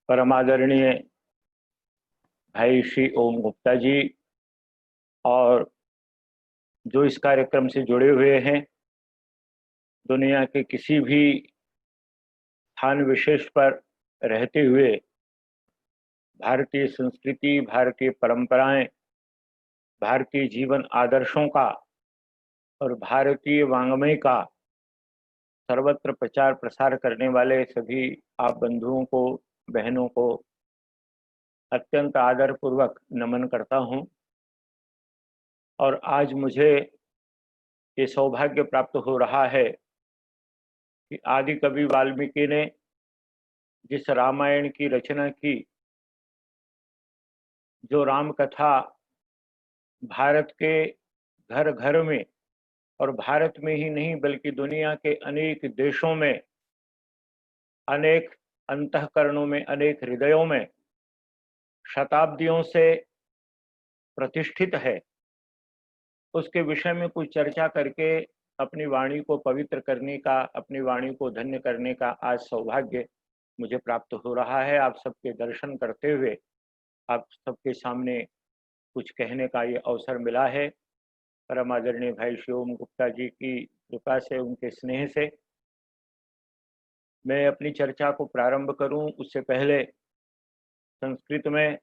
परमादरणीय भाई श्री ओम गुप्ता जी और जो इस कार्यक्रम से जुड़े हुए हैं, दुनिया के किसी भी स्थान विशेष पर रहते हुए भारतीय संस्कृति, भारतीय परंपराएं, भारतीय जीवन आदर्शों का और भारतीय वाङ्मय का सर्वत्र प्रचार प्रसार करने वाले सभी आप बंधुओं को, बहनों को अत्यंत आदरपूर्वक नमन करता हूं। और आज मुझे ये सौभाग्य प्राप्त हो रहा है कि आदि कवि वाल्मीकि ने जिस रामायण की रचना की, जो राम कथा भारत के घर घर में और भारत में ही नहीं बल्कि दुनिया के अनेक देशों में, अनेक अंतःकरणों में, अनेक हृदयों में शताब्दियों से प्रतिष्ठित है, उसके विषय में कुछ चर्चा करके अपनी वाणी को पवित्र करने का, अपनी वाणी को धन्य करने का आज सौभाग्य मुझे प्राप्त हो रहा है। आप सबके दर्शन करते हुए आप सबके सामने कुछ कहने का ये अवसर मिला है। परम आदरणीय भाई श्री ओम गुप्ता जी की कृपा से, उनके स्नेह से मैं अपनी चर्चा को प्रारंभ करूं उससे पहले संस्कृत में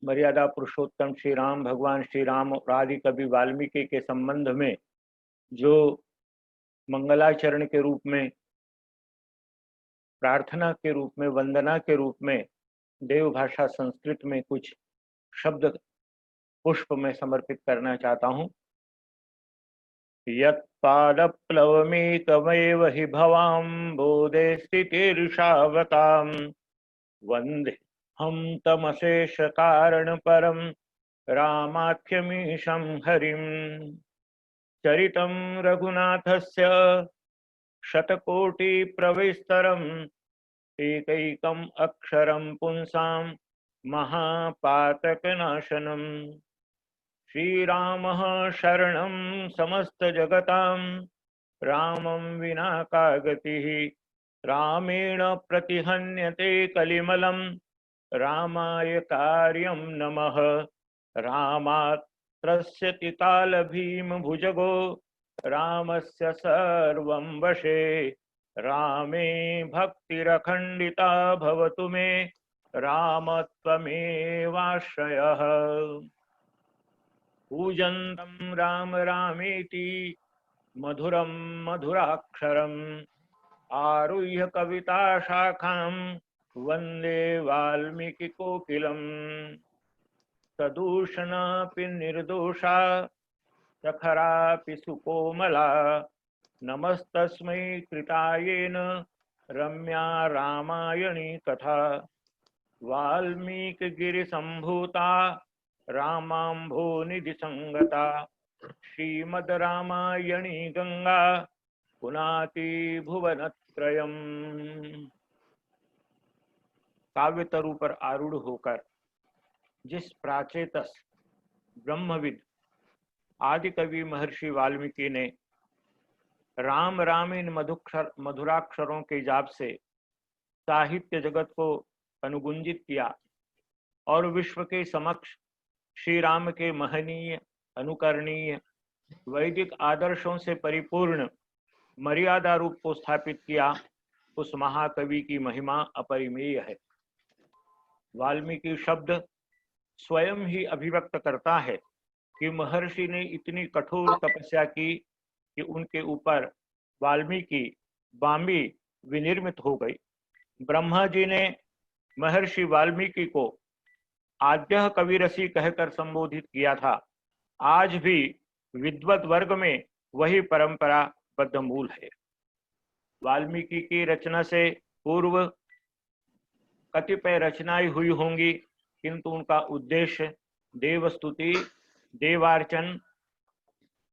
मर्यादा पुरुषोत्तम श्री राम, भगवान श्री राम और आदि कवि वाल्मीकि के संबंध में जो मंगलाचरण के रूप में, प्रार्थना के रूप में, वंदना के रूप में देव भाषा संस्कृत में कुछ शब्द पुष्प में समर्पित करना चाहता हूँ। यत्पादप्लवमेकमेव हि भवाम्बोधे स्थितिर्षावताम् वन्दे हम तमशेष कारण परम रामाख्यमीशं हरिम्। चरितं रघुनाथस्य शतकोटि प्रविस्तरम् एकैकम् अक्षरं पुंसां महापातकनाशनम्। श्रीरामः शरणं समस्तजगतां रामं विना का गतिः। रामेण प्रतिहन्यते कलिमलं रामाय कार्यं नमः। रामात् त्रस्यति कालभीमभुजगो रामस्य सर्वं वशे। रामे भक्तिरखण्डिता भवतु मे रामत्वमेवाश्रयः। पूजन्तं राम रामेति मधुरं मधुराक्षरम् आरुह्य कविता शाखां वन्दे वाल्मीकि कोकिलम्। सदूषणापि निर्दोषा सखरापि सुकोमला नमस्तस्मै कृतायेन रम्या रामायणी कथा। वाल्मीकि गिरिसम्भूता रामाम्भोनिधि संगता श्रीमद् रामायणी गंगा पुनाति भुवनत्रयम्। काव्य तरु पर आरूढ़ होकर जिस प्राचेतस ब्रह्मविद आदि कवि महर्षि वाल्मीकि ने राम राम इन मधुराक्षरों के जाप से साहित्य जगत को अनुगुंजित किया और विश्व के समक्ष श्री राम के महनीय, अनुकरणीय, वैदिक आदर्शों से परिपूर्ण मर्यादा रूप को स्थापित किया, उस महाकवि की महिमा अपरिमेय है। वाल्मीकि शब्द स्वयं ही अभिव्यक्त करता है कि महर्षि ने इतनी कठोर तपस्या की कि उनके ऊपर वाल्मीकि बामी विनिर्मित हो गई। ब्रह्मा जी ने महर्षि वाल्मीकि को आद्य कविरसी कहकर संबोधित किया था। आज भी विद्वत वर्ग में वही परंपरा बद्ध मूल है। वाल्मीकि की रचना से पूर्व कतिपय रचनाएं हुई होंगी, किंतु उनका उद्देश्य देवस्तुति, देवार्चन,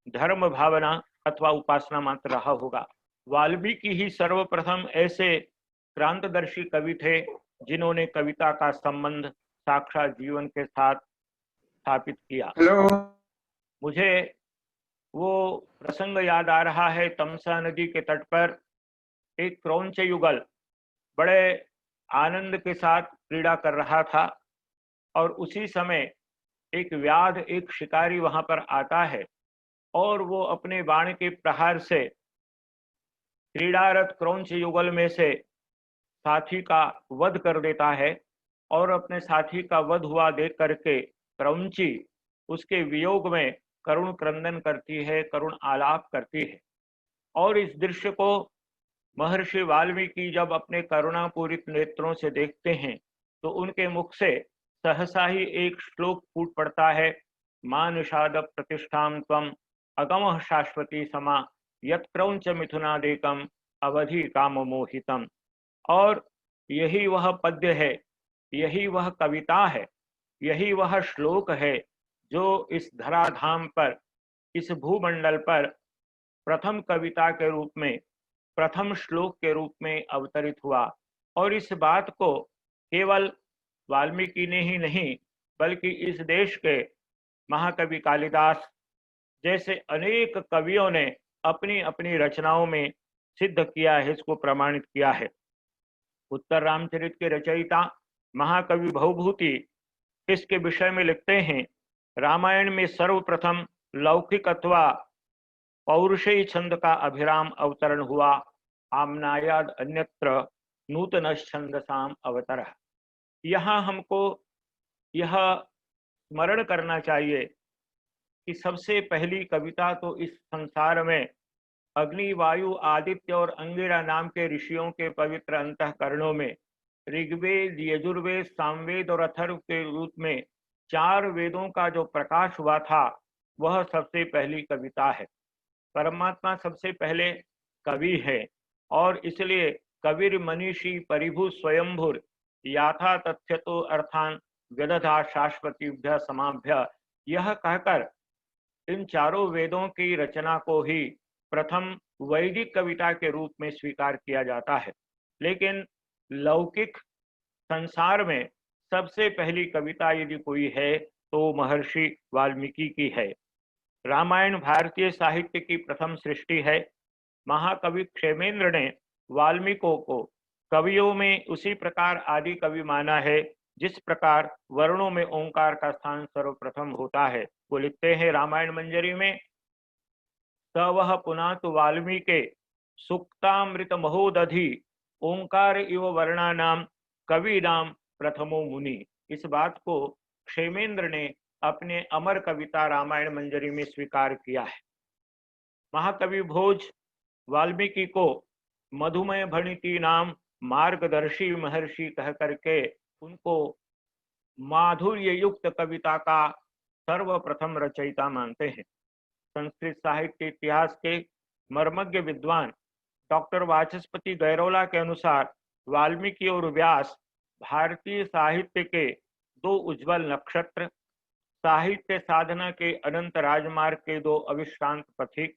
धर्म भावना अथवा उपासना मात्र रहा होगा। वाल्मीकि ही सर्वप्रथम ऐसे क्रांतदर्शी कवि थे जिन्होंने कविता का संबंध साक्षात जीवन के साथ स्थापित किया। मुझे वो प्रसंग याद आ रहा है, तमसा नदी के तट पर एक क्रौंच युगल बड़े आनंद के साथ क्रीड़ा कर रहा था और उसी समय एक व्याध, एक शिकारी वहां पर आता है और वो अपने बाण के प्रहार से क्रीड़ारत क्रौंच युगल में से साथी का वध कर देता है और अपने साथी का वध हुआ देख करके क्रौंची उसके वियोग में करुण क्रंदन करती है, करुण आलाप करती है। और इस दृश्य को महर्षि वाल्मीकि जब अपने करुणापूरित नेत्रों से देखते हैं तो उनके मुख से सहसा ही एक श्लोक फूट पड़ता है। मां निषाद प्रतिष्ठां त्वं अगमः शाश्वती समा यत् क्रौंच मिथुनादेकम अवधि काम मोहितम। और यही वह पद्य है, यही वह कविता है, यही वह श्लोक है जो इस धराधाम पर, इस भूमंडल पर प्रथम कविता के रूप में, प्रथम श्लोक के रूप में अवतरित हुआ। और इस बात को केवल वाल्मीकि ने ही नहीं बल्कि इस देश के महाकवि कालिदास जैसे अनेक कवियों ने अपनी अपनी रचनाओं में सिद्ध किया है, इसको प्रमाणित किया है। उत्तर रामचरित के रचयिता महाकवि भवभूति इसके विषय में लिखते हैं, रामायण में सर्वप्रथम लौकिक अथवा पौरुषेय छंद का अभिराम अवतरण हुआ। आमनायाद अन्यत्र नूतन छंदसाम अवतर। यहाँ हमको यह स्मरण करना चाहिए कि सबसे पहली कविता तो इस संसार में अग्नि, वायु, आदित्य और अंगिरा नाम के ऋषियों के पवित्र अंतःकरणों में ऋग्वेद, यजुर्वेद, सामवेद और अथर्व के रूप में 4 वेदों का जो प्रकाश हुआ था वह सबसे पहली कविता है। परमात्मा सबसे पहले कवि है और इसलिए कविर मनीषी परिभु स्वयंभुर याथा तथ्यतो अर्थान व्यदधा शाश्वतीभ्य समाभ्य। यह कहकर इन चारों वेदों की रचना को ही प्रथम वैदिक कविता के रूप में स्वीकार किया जाता है। लेकिन लौकिक संसार में सबसे पहली कविता यदि कोई है तो महर्षि वाल्मीकि की है। रामायण भारतीय साहित्य की प्रथम सृष्टि है। महाकवि क्षेमेंद्र ने वाल्मीकि को कवियों में उसी प्रकार आदि कवि माना है जिस प्रकार वर्णों में ओंकार का स्थान सर्वप्रथम होता है। वो लिखते हैं रामायण मंजरी में, स वह पुनातु वाल्मीकि सुक्तामृत महोदधि ओंकार इव वर्णानाम कवि नाम प्रथमो मुनि। इस बात को क्षेमेंद्र ने अपने अमर कविता रामायण मंजरी में स्वीकार किया है। महाकवि भोज वाल्मीकि को मधुमय भणिति नाम मार्गदर्शी महर्षि कह करके उनको माधुर्य युक्त कविता का सर्वप्रथम रचयिता मानते हैं। संस्कृत साहित्य इतिहास के मर्मज्ञ विद्वान डॉक्टर वाचस्पति गैरोला के अनुसार वाल्मीकि और व्यास भारतीय साहित्य के 2 उज्जवल नक्षत्र, साहित्य साधना के अनंत राजमार्ग के 2 अविश्रांत पथिक,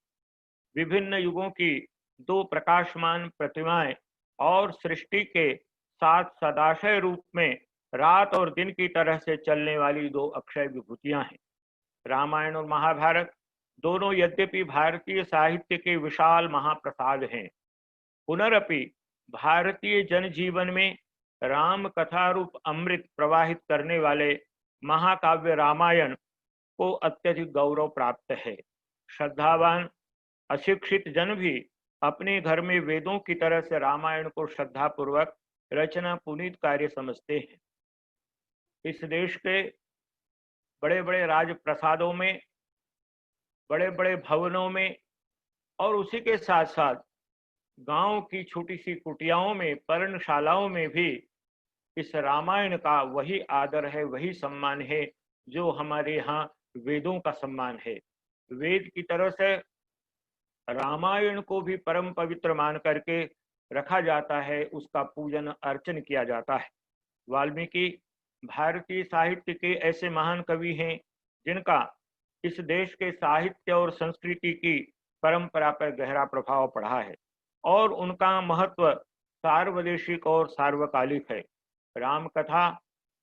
विभिन्न युगों की 2 प्रकाशमान प्रतिमाएं और सृष्टि के 7 सदाशय रूप में रात और दिन की तरह से चलने वाली 2 अक्षय विभूतियां हैं। रामायण और महाभारत दोनों यद्यपि भारतीय साहित्य के विशाल महाप्रसाद हैं, पुनरपि भारतीय जनजीवन में राम कथा रूप अमृत प्रवाहित करने वाले महाकाव्य रामायण को अत्यधिक गौरव प्राप्त है। श्रद्धावान अशिक्षित जन भी अपने घर में वेदों की तरह से रामायण को श्रद्धापूर्वक रचना पुनीत कार्य समझते हैं। इस देश के बड़े बड़े राजप्रसादों में, बड़े बड़े भवनों में और उसी के साथ साथ गांव की छोटी सी कुटियाओं में, पर्णशालाओं में भी इस रामायण का वही आदर है, वही सम्मान है जो हमारे यहाँ वेदों का सम्मान है। वेद की तरह से रामायण को भी परम पवित्र मान करके रखा जाता है, उसका पूजन अर्चन किया जाता है। वाल्मीकि भारतीय साहित्य के ऐसे महान कवि हैं जिनका इस देश के साहित्य और संस्कृति की परंपरा पर गहरा प्रभाव पड़ा है और उनका महत्व सार्वदेशिक और सार्वकालिक है। राम कथा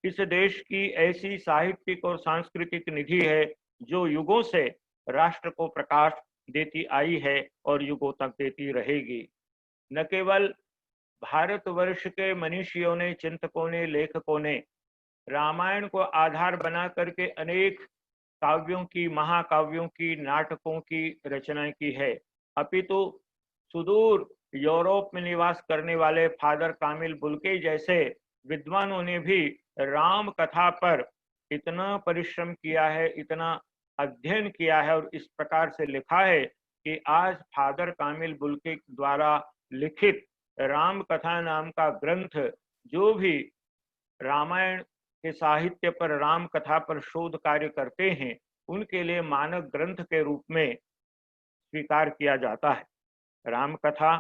इस देश की ऐसी साहित्यिक और सांस्कृतिक निधि है जो युगों से राष्ट्र को प्रकाश देती आई है और युगों तक देती रहेगी। न केवल भारतवर्ष के मनीषियों ने, चिंतकों ने, लेखकों ने रामायण को आधार बना करके अनेक काव्यों की, महाकाव्यों की, नाटकों की रचना की है। अपितु सुदूर यूरोप में निवास करने वाले फादर कामिल बुल्के जैसे विद्वानों ने भी राम कथा पर इतना परिश्रम किया है, इतना अध्ययन किया है और इस प्रकार से लिखा है कि आज फादर कामिल बुल्के द्वारा लिखित राम कथा नाम का ग्रंथ, जो भी रामायण के साहित्य पर, राम कथा पर शोध कार्य करते हैं, उनके लिए मानक ग्रंथ के रूप में स्वीकार किया जाता है। राम कथा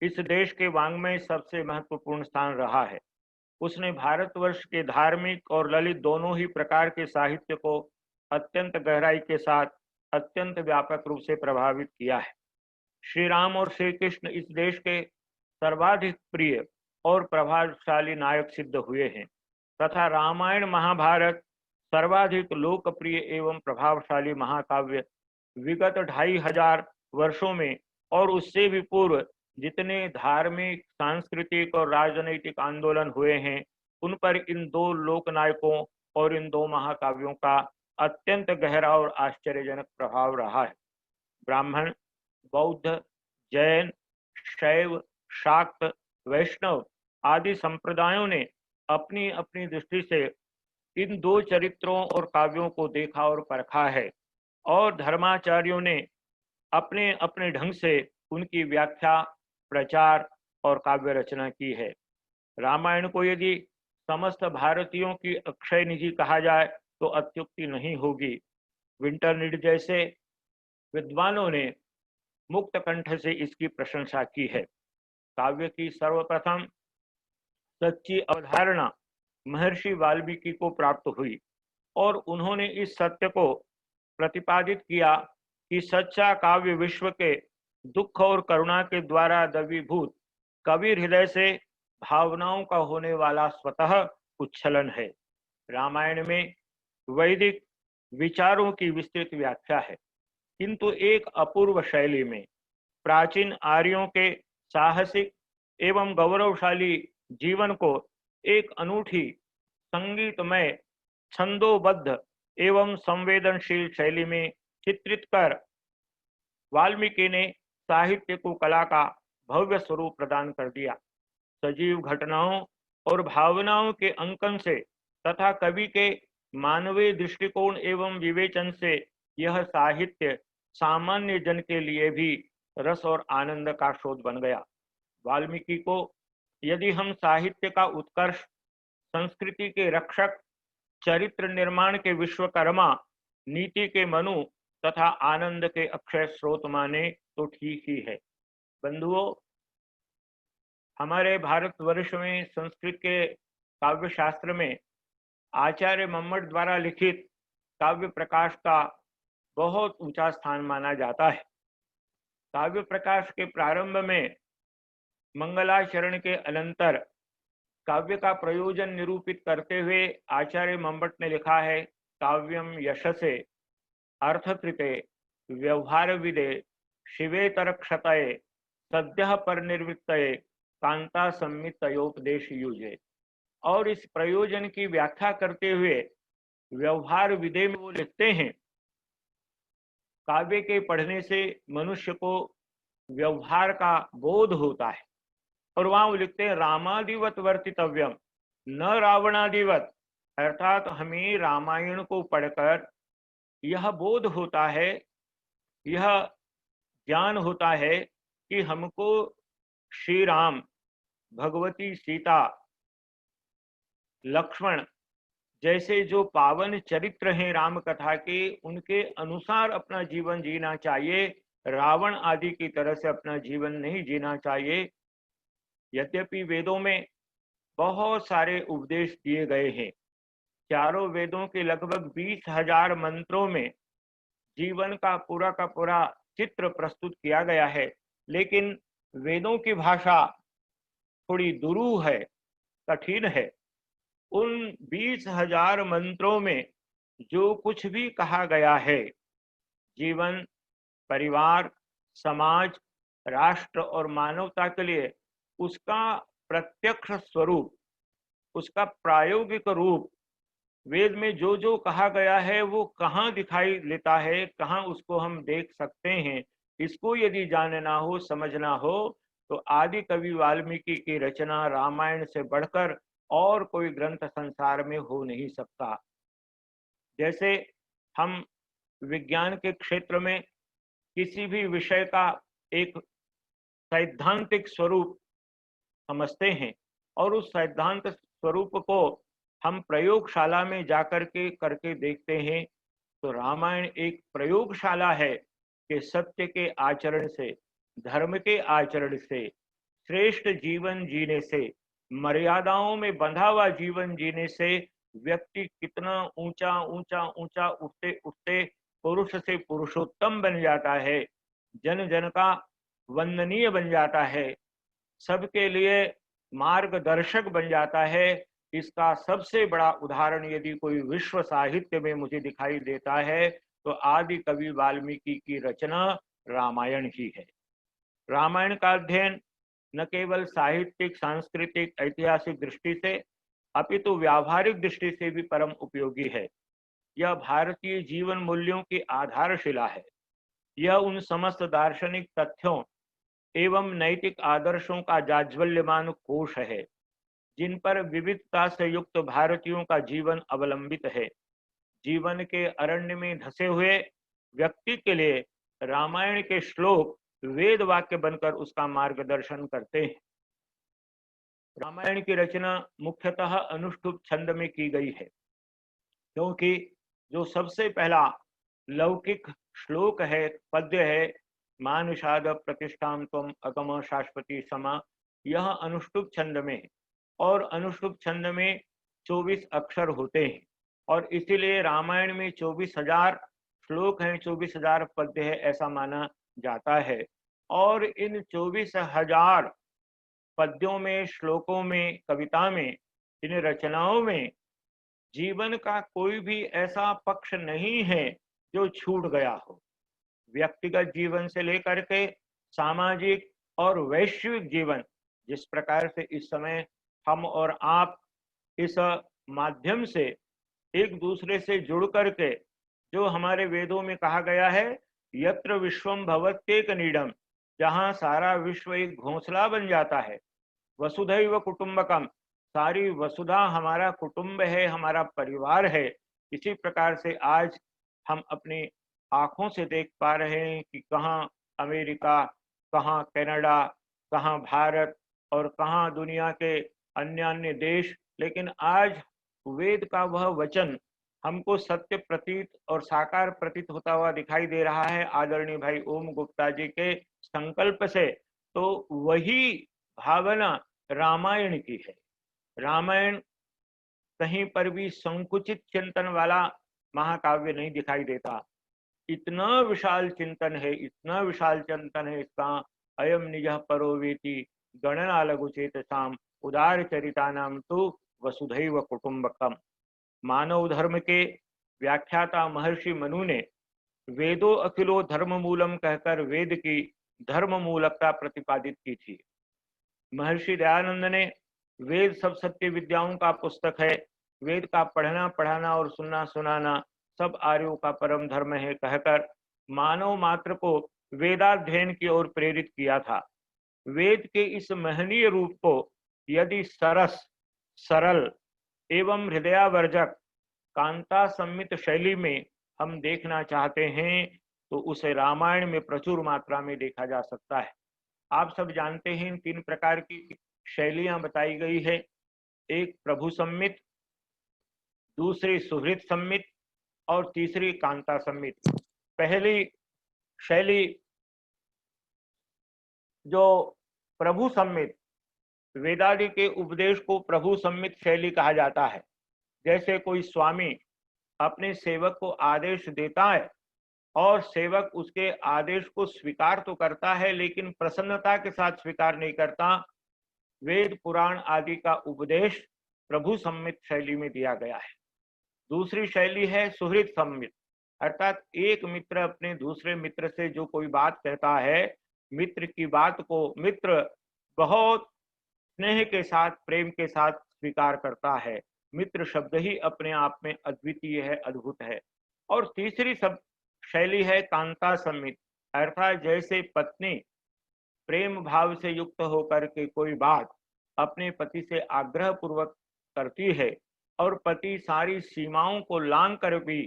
इस देश के वाङ्मय सबसे महत्वपूर्ण स्थान रहा है। उसने भारतवर्ष के धार्मिक और ललित दोनों ही प्रकार के साहित्य को अत्यंत गहराई के साथ, अत्यंत व्यापक रूप से प्रभावित किया है। श्री राम और श्री कृष्ण इस देश के सर्वाधिक प्रिय और प्रभावशाली नायक सिद्ध हुए हैं तथा रामायण महाभारत सर्वाधिक लोकप्रिय एवं प्रभावशाली महाकाव्य विगत 2500 वर्षों में और उससे भी पूर्व जितने धार्मिक, सांस्कृतिक और राजनैतिक आंदोलन हुए हैं, उन पर इन दो लोकनायकों और इन दो महाकाव्यों का अत्यंत गहरा और आश्चर्यजनक प्रभाव रहा है। ब्राह्मण, बौद्ध, जैन, शैव, शाक्त, वैष्णव आदि संप्रदायों ने अपनी अपनी दृष्टि से इन दो चरित्रों और काव्यों को देखा और परखा है और धर्माचार्यों ने अपने अपने ढंग से उनकी व्याख्या, प्रचार और काव्य रचना की है। रामायण को यदि समस्त भारतीयों की अक्षय निधि कहा जाए तो अत्युक्ति नहीं होगी। विंटरनिड जैसे विद्वानों ने मुक्त कंठ से इसकी प्रशंसा की है। काव्य की सर्वप्रथम सच्ची अवधारणा महर्षि वाल्मीकि को प्राप्त हुई और उन्होंने इस सत्य को प्रतिपादित किया कि सच्चा काव्य विश्व के दुख और करुणा के द्वारा द्रवीभूत कबीर हृदय से भावनाओं का होने वाला स्वतः उच्छलन है। रामायण में वैदिक विचारों की विस्तृत व्याख्या है, किंतु एक अपूर्व शैली में। प्राचीन आर्यों के साहसिक एवं गौरवशाली जीवन को एक अनूठी, संगीतमय, छंदोबद्ध एवं संवेदनशील शैली में चित्रित कर वाल्मीकि ने साहित्य को कला का भव्य स्वरूप प्रदान कर दिया। सजीव घटनाओं और भावनाओं के अंकन से तथा कवि के मानवीय दृष्टिकोण एवं विवेचन से यह साहित्य सामान्य जन के लिए भी रस और आनंद का स्रोत बन गया। वाल्मीकि को यदि हम साहित्य का उत्कर्ष, संस्कृति के रक्षक, चरित्र निर्माण के विश्वकर्मा, नीति के मनु तथा आनंद के अक्षय स्रोत माने तो ठीक ही है। बंधुओं, हमारे भारतवर्ष में संस्कृत के काव्य शास्त्र में आचार्य मम्मट द्वारा लिखित काव्य प्रकाश का बहुत ऊंचा स्थान माना जाता है। काव्य प्रकाश के प्रारंभ में मंगलाचरण के अनंतर काव्य का प्रयोजन निरूपित करते हुए आचार्य मम्मट ने लिखा है, काव्यम यशसे अर्थकृते व्यवहार विदे शिवेतर क्षतये सद्य पर निर्वृत्तये कांता संमितयोपदेश युजे। और इस प्रयोजन की व्याख्या करते हुए व्यवहार विदे में वो लिखते हैं, काव्य के पढ़ने से मनुष्य को व्यवहार का बोध होता है। और वहां वो लिखते हैं, रामादिवत वर्तितव्यम न रावणादिवत, अर्थात हमें रामायण को पढ़कर यह बोध होता है, यह ज्ञान होता है कि हमको श्री राम, भगवती सीता, लक्ष्मण जैसे जो पावन चरित्र हैं राम कथा के, उनके अनुसार अपना जीवन जीना चाहिए। रावण आदि की तरह से अपना जीवन नहीं जीना चाहिए। यद्यपि वेदों में बहुत सारे उपदेश दिए गए हैं, चारों वेदों के लगभग 20,000 मंत्रों में जीवन का पूरा चित्र प्रस्तुत किया गया है, लेकिन वेदों की भाषा थोड़ी दुरूह है, कठिन है। उन 20,000 मंत्रों में जो कुछ भी कहा गया है, जीवन, परिवार, समाज, राष्ट्र और मानवता के लिए, उसका प्रत्यक्ष स्वरूप, उसका प्रायोगिक रूप, वेद में जो जो कहा गया है वो कहाँ दिखाई लेता है, कहाँ उसको हम देख सकते हैं, इसको यदि जानना हो, समझना हो, तो आदि कवि वाल्मीकि की रचना रामायण से बढ़कर और कोई ग्रंथ संसार में हो नहीं सकता। जैसे हम विज्ञान के क्षेत्र में किसी भी विषय का एक सैद्धांतिक स्वरूप समझते हैं और उस सैद्धांत स्वरूप को हम प्रयोगशाला में जाकर के करके देखते हैं, तो रामायण एक प्रयोगशाला है कि सत्य के आचरण से, धर्म के आचरण से, श्रेष्ठ जीवन जीने से, मर्यादाओं में बंधा हुआ जीवन जीने से व्यक्ति कितना ऊंचा ऊंचा ऊंचा उठते उठते पुरुष से पुरुषोत्तम बन जाता है, जन जन का वंदनीय बन जाता है, सबके लिए मार्गदर्शक बन जाता है। इसका सबसे बड़ा उदाहरण यदि कोई विश्व साहित्य में मुझे दिखाई देता है तो आदि कवि वाल्मीकि की रचना रामायण ही है। रामायण का अध्ययन न केवल साहित्यिक, सांस्कृतिक, ऐतिहासिक दृष्टि से अपितु व्यावहारिक दृष्टि से भी परम उपयोगी है। यह भारतीय जीवन मूल्यों की आधारशिला है। यह उन समस्त दार्शनिक तथ्यों एवं नैतिक आदर्शों का जाज्वल्यमान कोश है जिन पर विविधता से युक्त भारतीयों का जीवन अवलंबित है। जीवन के अरण्य में धसे हुए व्यक्ति के लिए रामायण के श्लोक वेद वाक्य बनकर उसका मार्गदर्शन करते हैं। रामायण की रचना मुख्यतः अनुष्टुप छंद में की गई है, क्योंकि जो सबसे पहला लौकिक श्लोक है, पद्य है, मानुषाद प्रतिष्ठाम त्वम अगम शाश्वती समा, यह अनुष्टुप छंद में है और अनुष्टुप छंद में 24 अक्षर होते हैं और इसीलिए रामायण में 24,000 श्लोक हैं, 24,000 पद्य है, ऐसा माना जाता है। और इन 24,000 पद्यों में, श्लोकों में, कविता में, इन रचनाओं में जीवन का कोई भी ऐसा पक्ष नहीं है जो छूट गया हो। व्यक्तिगत जीवन से लेकर के सामाजिक और वैश्विक जीवन, जिस प्रकार से इस समय हम और आप इस माध्यम से एक दूसरे से जुड़ करके, जो हमारे वेदों में कहा गया है, यत्र विश्वम भवत्येक नीडम, जहाँ सारा विश्व एक घोंसला बन जाता है, वसुधैव कुटुंबकम, सारी वसुधा हमारा कुटुंब है, हमारा परिवार है। इसी प्रकार से आज हम अपनी आंखों से देख पा रहे हैं कि कहाँ अमेरिका, कहाँ कनाडा, कहाँ भारत और कहाँ दुनिया के अन्य अन्य देश, लेकिन आज वेद का वह वचन हमको सत्य प्रतीत और साकार प्रतीत होता हुआ दिखाई दे रहा है आदरणीय भाई ओम गुप्ता जी के संकल्प से। तो वही भावना रामायण की है। रामायण कहीं पर भी संकुचित चिंतन वाला महाकाव्य नहीं दिखाई देता। इतना विशाल चिंतन है, इतना विशाल चिंतन है इसका। अयम निज परो वेति गणना लघु चेतसाम उदार चरिता नाम तो वसुधैव कुटुंबकम। मानव धर्म के व्याख्याता महर्षि मनु ने वेदो अखिलो धर्म मूलम कहकर वेद की धर्म मूलकता प्रतिपादित की थी। महर्षि दयानंद ने वेद सब सत्य विद्याओं का पुस्तक है, वेद का पढ़ना पढ़ाना और सुनना सुनाना सब आर्यों का परम धर्म है कहकर मानव मात्र को वेदाध्ययन की ओर प्रेरित किया था। वेद के इस महनीय रूप को यदि सरस, सरल एवं हृदयावर्जक, कांता सम्मित शैली में हम देखना चाहते हैं तो उसे रामायण में प्रचुर मात्रा में देखा जा सकता है। आप सब जानते हैं 3 प्रकार की शैलियां बताई गई है। एक प्रभु सम्मित, दूसरी सुहृद सम्मित और तीसरी कांता सम्मित। पहली शैली जो प्रभु सम्मित, वेदादि के उपदेश को प्रभु सम्मित शैली कहा जाता है। जैसे कोई स्वामी अपने सेवक को आदेश देता है और सेवक उसके आदेश को स्वीकार तो करता है लेकिन प्रसन्नता के साथ स्वीकार नहीं करता। वेद पुराण आदि का उपदेश प्रभु सम्मित शैली में दिया गया है। दूसरी शैली है सुहृद सम्मित, अर्थात एक मित्र अपने दूसरे मित्र से जो कोई बात कहता है, मित्र की बात को मित्र बहुत स्नेह के साथ, प्रेम के साथ स्वीकार करता है। मित्र शब्द ही अपने आप में अद्वितीय है, अद्भुत है। और तीसरी सब शैली है कांता संमित, अर्थात जैसे पत्नी प्रेम भाव से युक्त होकर के कोई बात अपने पति से आग्रह पूर्वक करती है और पति सारी सीमाओं को लांघ कर भी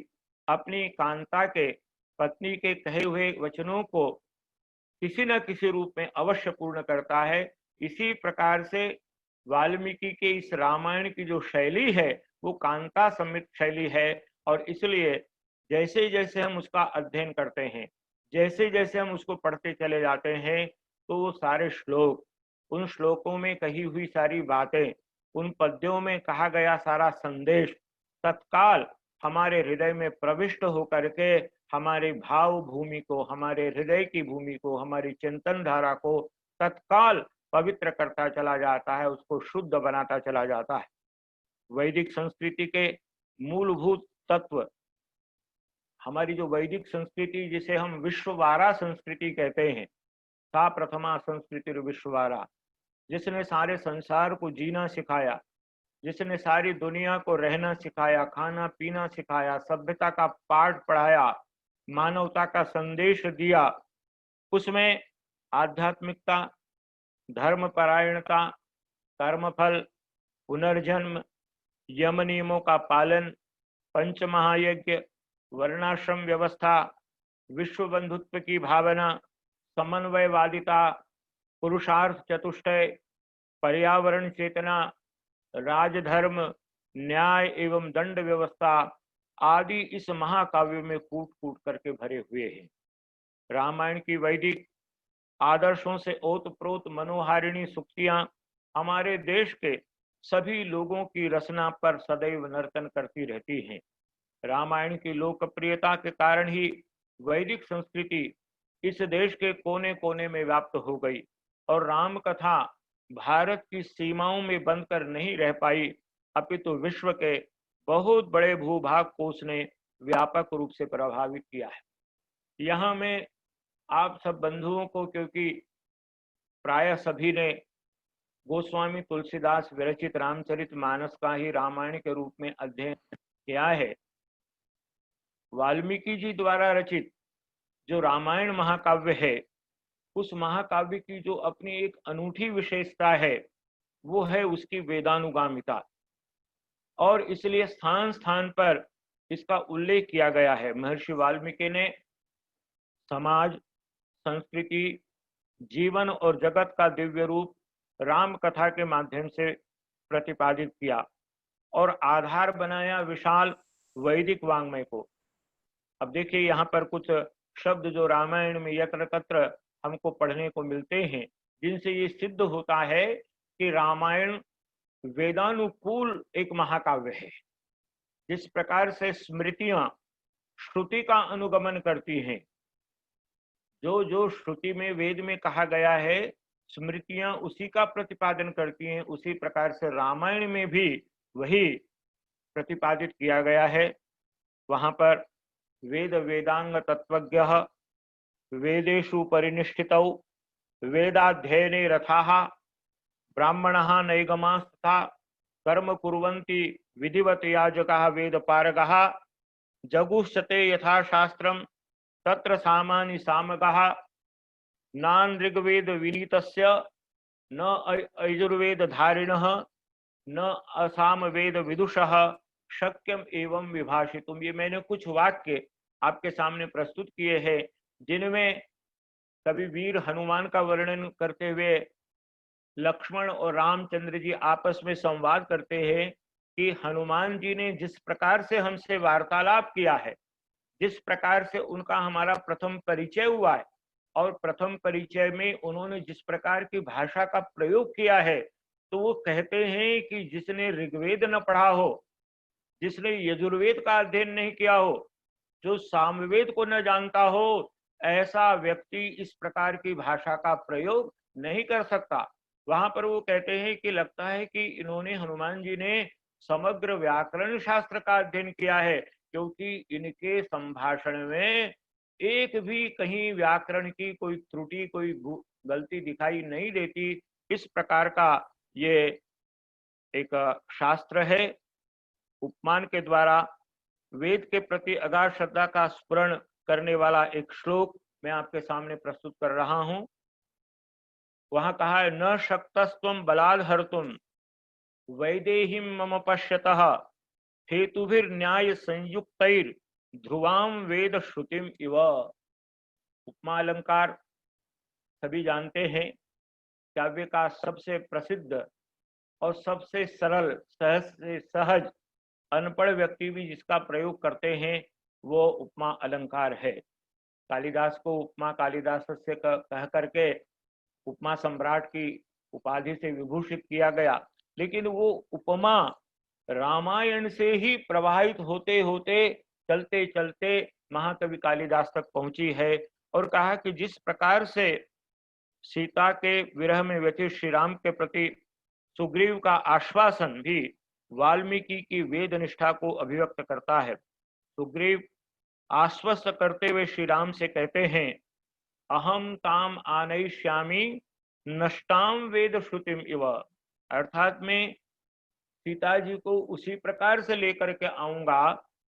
अपनी कांता के, पत्नी के कहे हुए वचनों को किसी न किसी रूप में अवश्य पूर्ण करता है। इसी प्रकार से वाल्मीकि के इस रामायण की जो शैली है वो कांता सम्मित शैली है। और इसलिए जैसे जैसे हम उसका अध्ययन करते हैं, जैसे जैसे हम उसको पढ़ते चले जाते हैं, तो वो सारे श्लोक, उन श्लोकों में कही हुई सारी बातें, उन पद्यों में कहा गया सारा संदेश तत्काल हमारे हृदय में प्रविष्ट होकर के हमारे भाव भूमि को, हमारे हृदय की भूमि को, हमारी चिंतन धारा को तत्काल पवित्र करता चला जाता है, उसको शुद्ध बनाता चला जाता है। वैदिक संस्कृति के मूलभूत तत्व, हमारी जो वैदिक संस्कृति जिसे हम विश्ववारा संस्कृति कहते हैं, सा प्रथमा संस्कृति विश्ववारा, जिसने सारे संसार को जीना सिखाया, जिसने सारी दुनिया को रहना सिखाया, खाना पीना सिखाया, सभ्यता का पाठ पढ़ाया, मानवता का संदेश दिया, उसमें आध्यात्मिकता, धर्मपरायणता, कर्मफल, पुनर्जन्म, यम नियमों का पालन, पंच महायज्ञ, वर्णाश्रम व्यवस्था, विश्व बंधुत्व की भावना, समन्वयवादिता, पुरुषार्थ चतुष्टय, पर्यावरण चेतना, राजधर्म, न्याय एवं दंड व्यवस्था आदि इस महाकाव्य में कूट कूट करके भरे हुए हैं। रामायण की वैदिक आदर्शों से ओतप्रोत मनोहारिणी सूक्तियां हमारे देश के सभी लोगों की रचना पर सदैव नर्तन करती रहती हैं। रामायण की लोकप्रियता के कारण ही वैदिक संस्कृति इस देश के कोने कोने में व्याप्त हो गई और राम कथा भारत की सीमाओं में बंद कर नहीं रह पाई, अपितु विश्व के बहुत बड़े भूभाग को उसने व्यापक रूप से प्रभावित किया है। यहाँ में आप सब बंधुओं को, क्योंकि प्राय सभी ने गोस्वामी तुलसीदास विरचित रामचरितमानस का ही रामायण के रूप में अध्ययन किया है, वाल्मीकि जी द्वारा रचित जो रामायण महाकाव्य है, उस महाकाव्य की जो अपनी एक अनूठी विशेषता है वो है उसकी वेदानुगामिता। और इसलिए स्थान स्थान पर इसका उल्लेख किया गया है। महर्षि वाल्मीकि ने समाज, संस्कृति, जीवन और जगत का दिव्य रूप राम कथा के माध्यम से प्रतिपादित किया और आधार बनाया विशाल वैदिक वाङ्मय को। अब देखिए यहाँ पर कुछ शब्द जो रामायण में यत्र तत्र हमको पढ़ने को मिलते हैं, जिनसे ये सिद्ध होता है कि रामायण वेदानुकूल एक महाकाव्य है। जिस प्रकार से स्मृतियां श्रुति का अनुगमन करती हैं, जो जो श्रुति में वेद में कहा गया है स्मृतियां उसी का प्रतिपादन करती हैं, उसी प्रकार से रामायण में भी वही प्रतिपादित किया गया है। वहां पर वेद वेदांग तत्वज्ञ वेदेषु परिनिष्ठितौ वेदाध्ययने रथाः ब्राह्मणः नैगमास्तथा कर्म कुर्वन्ति विधिवत याजकाः वेदपारगाः जगुष्यते यथा शास्त्रं तत्र सामानि सामगाः नान ऋग्वेद विनीतस्य न यजुर्वेद धारिणः न असाम वेद विदुषः शक्यम एवं विभाषितुम। ये मैंने कुछ वाक्य आपके सामने प्रस्तुत किए हैं जिनमें कवि वीर हनुमान का वर्णन करते हुए लक्ष्मण और रामचंद्र जी आपस में संवाद करते हैं कि हनुमान जी ने जिस प्रकार से हमसे वार्तालाप किया है, जिस प्रकार से उनका हमारा प्रथम परिचय हुआ है और प्रथम परिचय में उन्होंने जिस प्रकार की भाषा का प्रयोग किया है, तो वो कहते हैं कि जिसने ऋग्वेद न पढ़ा हो, जिसने यजुर्वेद का अध्ययन नहीं किया हो, जो सामवेद को न जानता हो, ऐसा व्यक्ति इस प्रकार की भाषा का प्रयोग नहीं कर सकता। वहां पर वो कहते हैं कि लगता है कि इन्होंने, हनुमान जी ने समग्र व्याकरण शास्त्र का अध्ययन किया है, क्योंकि इनके संभाषण में एक भी कहीं व्याकरण की कोई त्रुटि, कोई गलती दिखाई नहीं देती। इस प्रकार का ये एक शास्त्र है। उपमान के द्वारा वेद के प्रति अगाध श्रद्धा का स्मरण करने वाला एक श्लोक मैं आपके सामने प्रस्तुत कर रहा हूं। वहां कहा है, न शक्तस्त्वं बलाद् हर्तुं वैदेहीं मम पश्यतः हेतुभिर्न्याय संयुक्तैर् ध्रुवां वेद श्रुतिम इव। उपमा अलंकार सभी जानते हैं, काव्य का सबसे प्रसिद्ध और सबसे सरल, सहज से सहज, अनपढ़ व्यक्ति भी जिसका प्रयोग करते हैं वो उपमा अलंकार है। कालिदास को उपमा कालिदास से कह करके उपमा सम्राट की उपाधि से विभूषित किया गया, लेकिन वो उपमा रामायण से ही प्रवाहित होते होते चलते चलते महाकवि कालिदास तक पहुंची है। और कहा कि जिस प्रकार से सीता के विरह में व्यथित श्री राम के प्रति सुग्रीव का आश्वासन भी वाल्मीकि की वेद निष्ठा को अभिव्यक्त करता है। सुग्रीव आश्वस्त करते हुए श्री राम से कहते हैं, अहम ताम आनयिष्यामि नष्टाम वेद श्रुतिम इव। अर्थात मैं सीता जी को उसी प्रकार से लेकर के आऊंगा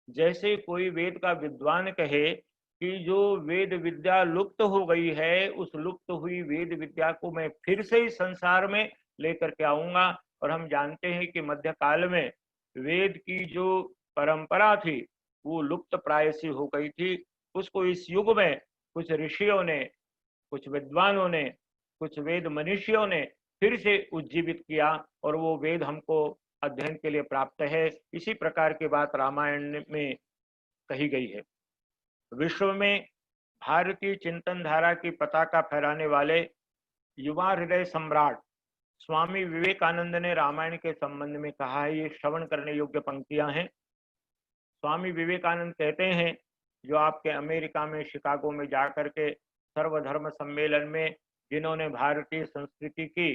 जैसे कोई वेद का विद्वान कहे कि जो वेद विद्या लुप्त हो गई है, उस लुप्त हुई वेद विद्या को मैं फिर से इस संसार में लेकर के आऊंगा। और हम जानते हैं कि मध्यकाल में वेद की जो परंपरा थी वो लुप्त प्राय सी हो गई थी। उसको इस युग में कुछ ऋषियों ने, कुछ विद्वानों ने, कुछ वेद मनीषियों ने फिर से उज्जीवित किया और वो वेद हमको अध्ययन के लिए प्राप्त है। इसी प्रकार की बात रामायण में कही गई है। विश्व में भारतीय चिंतन धारा की पताका फहराने वाले युवा हृदय सम्राट स्वामी विवेकानंद ने रामायण के संबंध में कहा है, ये श्रवण करने योग्य पंक्तियां हैं। स्वामी विवेकानंद कहते हैं, जो आपके अमेरिका में शिकागो में जाकर के सर्वधर्म सम्मेलन में जिन्होंने भारतीय संस्कृति की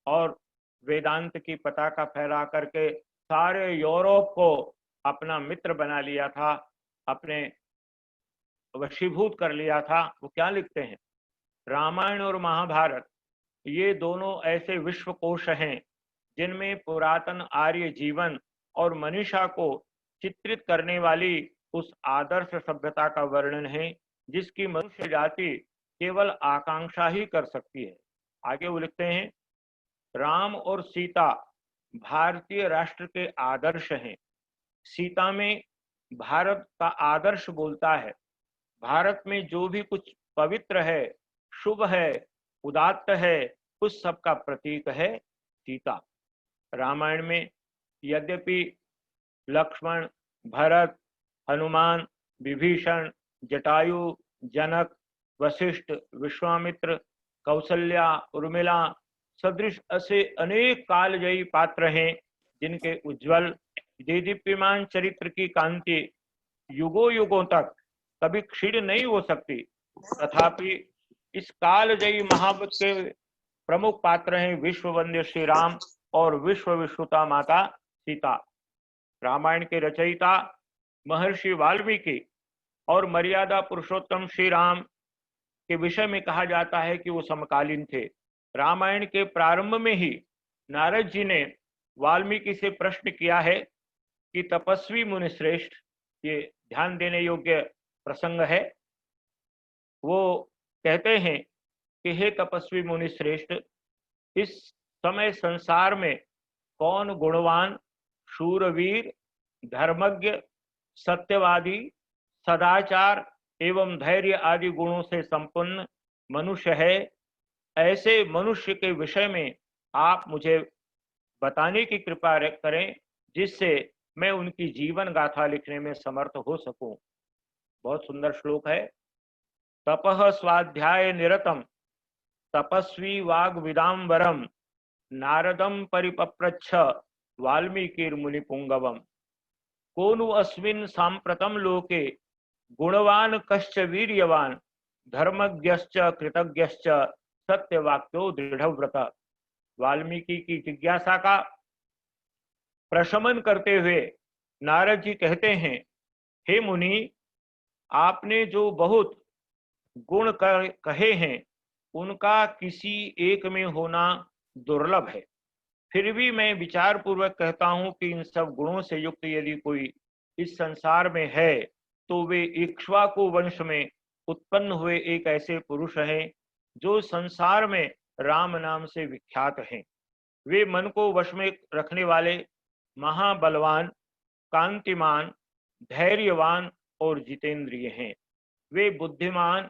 और वेदांत की पताका फहरा करके सारे यूरोप को अपना मित्र बना लिया था, अपने वशीभूत कर लिया था, वो क्या लिखते हैं, रामायण और महाभारत ये दोनों ऐसे विश्वकोश हैं जिनमें पुरातन आर्य जीवन और मनीषा को चित्रित करने वाली उस आदर्श सभ्यता का वर्णन है जिसकी मनुष्य जाति केवल आकांक्षा ही कर सकती है। आगे वो लिखते हैं, राम और सीता भारतीय राष्ट्र के आदर्श हैं। सीता में भारत का आदर्श बोलता है। भारत में जो भी कुछ पवित्र है, शुभ है, उदात्त है, उस सब का प्रतीक है सीता। रामायण में यद्यपि लक्ष्मण, भरत, हनुमान, विभीषण, जटायु, जनक, वशिष्ठ, विश्वामित्र, कौशल्या, उर्मिला सदृश ऐसे अनेक कालजयी पात्र हैं जिनके उज्जवल देदीप्यमान चरित्र की कांति युगों युगों तक कभी क्षीण नहीं हो सकती। तथापि इस कालजयी महावत के प्रमुख पात्र हैं विश्व वंद्य श्री राम और विश्व विश्रुता माता सीता। रामायण के रचयिता महर्षि वाल्मीकि और मर्यादा पुरुषोत्तम श्री राम के विषय में कहा जाता है कि वो समकालीन थे। रामायण के प्रारंभ में ही नारद जी ने वाल्मीकि से प्रश्न किया है कि तपस्वी मुनि श्रेष्ठ, ये ध्यान देने योग्य प्रसंग है। वो कहते हैं कि हे तपस्वी मुनि श्रेष्ठ, इस समय संसार में कौन गुणवान, शूरवीर, धर्मज्ञ, सत्यवादी, सदाचार एवं धैर्य आदि गुणों से संपन्न मनुष्य है। ऐसे मनुष्य के विषय में आप मुझे बताने की कृपा करें जिससे मैं उनकी जीवन गाथा लिखने में समर्थ हो सकूं। बहुत सुंदर श्लोक है। तपः स्वाध्याय निरतम तपस्वी वाग विदाम्बरम नारदम परिपप्रच्छ वाल्मीकिर्मुनि पुंगवम कोनु अस्मिन् सांप्रतम लोके गुणवान कश्च वीर्यवान धर्मज्ञश्च कृतज्ञश्च सत्यवाक्यो दृढ़व्रत। वाल्मीकि की जिज्ञासा का प्रशमन करते हुए नारद जी कहते हैं, हे मुनि, आपने जो बहुत गुण कहे हैं उनका किसी एक में होना दुर्लभ है। फिर भी मैं विचार पूर्वक कहता हूं कि इन सब गुणों से युक्त यदि कोई इस संसार में है तो वे इक्ष्वाकु वंश में उत्पन्न हुए एक ऐसे पुरुष हैं जो संसार में राम नाम से विख्यात हैं। वे मन को वश में रखने वाले, महाबलवान, कांतिमान, धैर्यवान और जितेंद्रिय हैं। वे बुद्धिमान,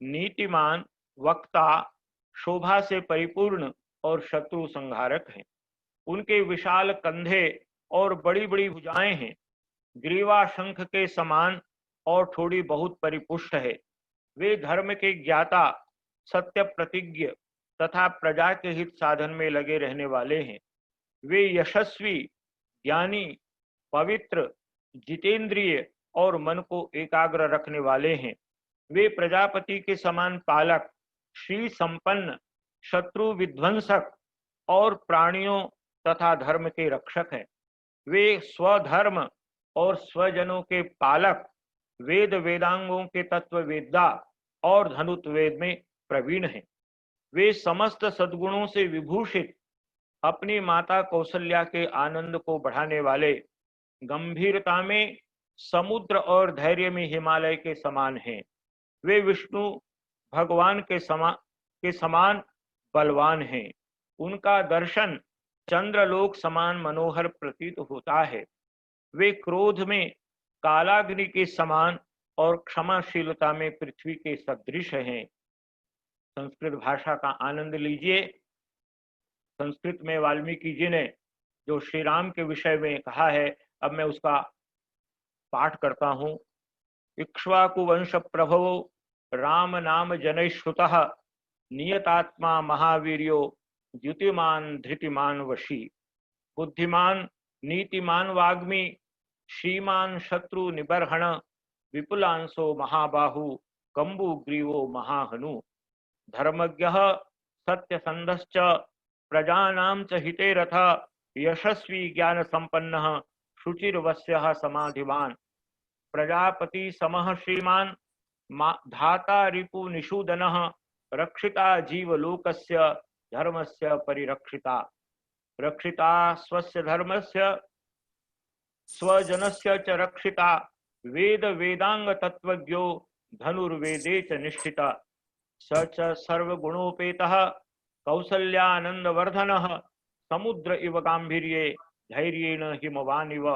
नीतिमान, वक्ता, शोभा से परिपूर्ण और शत्रु संहारक हैं। उनके विशाल कंधे और बड़ी बड़ी भुजाएं हैं। ग्रीवा शंख के समान और थोड़ी बहुत परिपुष्ट है। वे धर्म के ज्ञाता, सत्य प्रतिज्ञ तथा प्रजा के हित साधन में लगे रहने वाले हैं। वे यशस्वी, ज्ञानी, पवित्र, जितेंद्रिय और मन को एकाग्र रखने वाले हैं। वे प्रजापति के समान पालक, श्री संपन्न, शत्रु विध्वंसक और प्राणियों तथा धर्म के रक्षक हैं। वे स्वधर्म और स्वजनों के पालक, वेद वेदांगों के तत्ववेद्ता और धनुर्वेद में प्रवीण हैं। वे समस्त सद्गुणों से विभूषित, अपनी माता कौशल्या के आनंद को बढ़ाने वाले, गंभीरता में समुद्र और धैर्य में हिमालय के समान हैं। वे विष्णु भगवान के समान बलवान हैं। उनका दर्शन चंद्रलोक समान मनोहर प्रतीत होता है। वे क्रोध में कालाग्नि के समान और क्षमाशीलता में पृथ्वी के सदृश हैं। संस्कृत भाषा का आनंद लीजिए। संस्कृत में वाल्मीकि जी ने जो श्री राम के विषय में कहा है, अब मैं उसका पाठ करता हूँ। इक्ष्वाकु वंश प्रभवो राम नाम जनैश्रुतः नियतात्मा महावीर्यो द्युतिमान धृतिमान वशी। बुद्धिमान, नीतिमान वाग्मी, श्रीमान शत्रु निबर्हण, विपुलांशो महाबाहु, कंबुग्रीवो महाहनु। धर्मज्ञः सत्यसंधश्च प्रजानां च हिते रथः, यशस्वी ज्ञान संपन्नः शुचिर्वस्यः समाधिवान्। प्रजापति समः श्रीमान, धाता रिपु निषूदनः, रक्षिता जीवलोकस्य धर्मस्य परिरक्षिता। रक्षिता स्वस्य धर्मस्य स्वजनस्य च रक्षिता। वेद वेदांग तत्वज्ञो धनुर्वेदे च निष्ठिता। स च सर्वगुणोपेतः कौसल्यानंदवर्धनः, समुद्र इव गांभीर्ये धैर्येण हिमवानिव।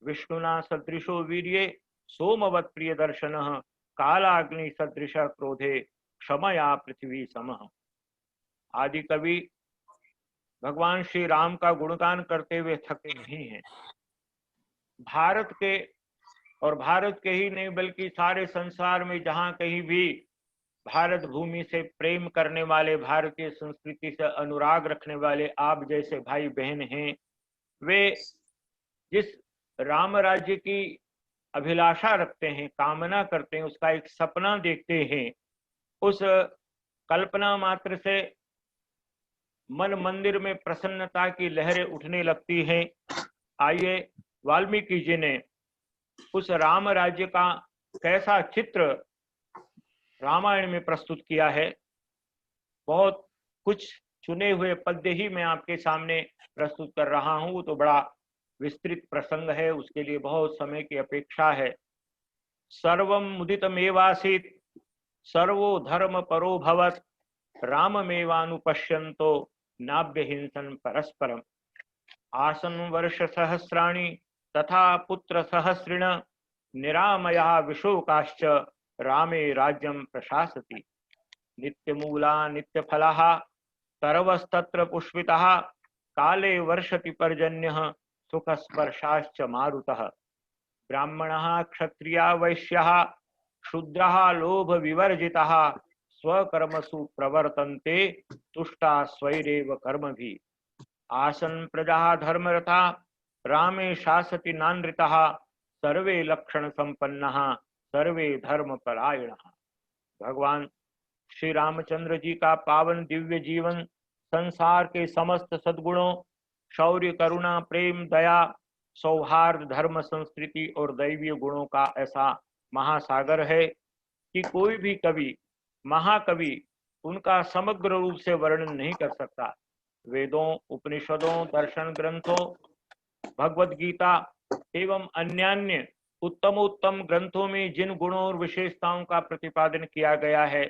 विष्णुना सदृशो वीर्ये सोमवत् प्रियदर्शनः, कालाग्नि सदृश क्रोधे क्षमया पृथ्वी समः। आदि कवि भगवान श्री राम का गुणगान करते हुए थके नहीं हैं। भारत के और भारत के ही नहीं बल्कि सारे संसार में जहां कहीं भी भारत भूमि से प्रेम करने वाले, भारतीय संस्कृति से अनुराग रखने वाले आप जैसे भाई बहन हैं, वे जिस राम राज्य की अभिलाषा रखते हैं, कामना करते हैं, उसका एक सपना देखते हैं, उस कल्पना मात्र से मन मंदिर में प्रसन्नता की लहरें उठने लगती हैं। आइए, वाल्मीकि जी ने उस राम राज्य का कैसा चित्र रामायण में प्रस्तुत किया है। बहुत कुछ चुने हुए पद्य ही मैं आपके सामने प्रस्तुत कर रहा हूं। वो तो बड़ा विस्तृत प्रसंग है, उसके लिए बहुत समय की अपेक्षा है। सर्वं मुदितमेवासीत् सर्वो धर्म परो भवत्, राममेवानुपश्यन्तो नाभ्य हिंसन परस्परम। आसन वर्ष सहस्राणि तथा पुत्र सहस्रिण, निरामया विशोकाश्च रामे राज्यं प्रशासति। नित्यमूला नित्यफलाः तरवस्तत्र पुष्पितः, काले वर्षति पर्जन्यः सुखस्पर्शाश्च मारुतः। ब्राह्मणः क्षत्रिया वैश्यः शूद्रः लोभ विवर्जितः, स्वकर्मसु प्रवर्तन्ते तुष्टा स्वैरेव कर्मभिः। आसन प्रजा धर्मरता रामे शासति नानृतः, सर्वे लक्षण संपन्नः सर्वे धर्म परायणः। भगवान श्री रामचंद्र जी का पावन दिव्य जीवन संसार के समस्त सद्गुणों, शौर्य, करुणा, प्रेम, दया, सौहार्द, धर्म, संस्कृति और दैवीय गुणों का ऐसा महासागर है कि कोई भी कवि, महाकवि उनका समग्र रूप से वर्णन नहीं कर सकता। वेदों, उपनिषदों, दर्शन ग्रंथों, भगवद गीता एवं अन्यान्य उत्तम ग्रंथों में जिन गुणों और विशेषताओं का प्रतिपादन किया गया है,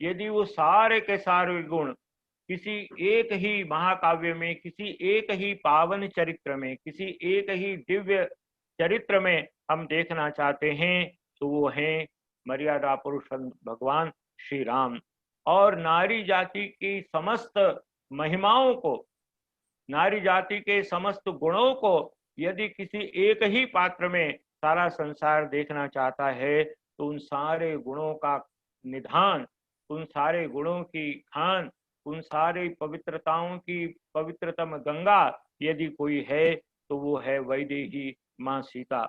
यदि वो सारे के सारे गुण किसी एक ही महाकाव्य में, किसी एक ही पावन चरित्र में, किसी एक ही दिव्य चरित्र में हम देखना चाहते हैं, तो वो हैं मर्यादा पुरुषोत्तम भगवान श्री राम। और नारी जाति की समस्त महिमाओं को, नारी जाति के समस्त गुणों को यदि किसी एक ही पात्र में सारा संसार देखना चाहता है, तो उन सारे गुणों का निधान, उन सारे गुणों की खान, उन सारी पवित्रताओं की पवित्रतम गंगा यदि कोई है, तो वो है वैदेही माँ सीता।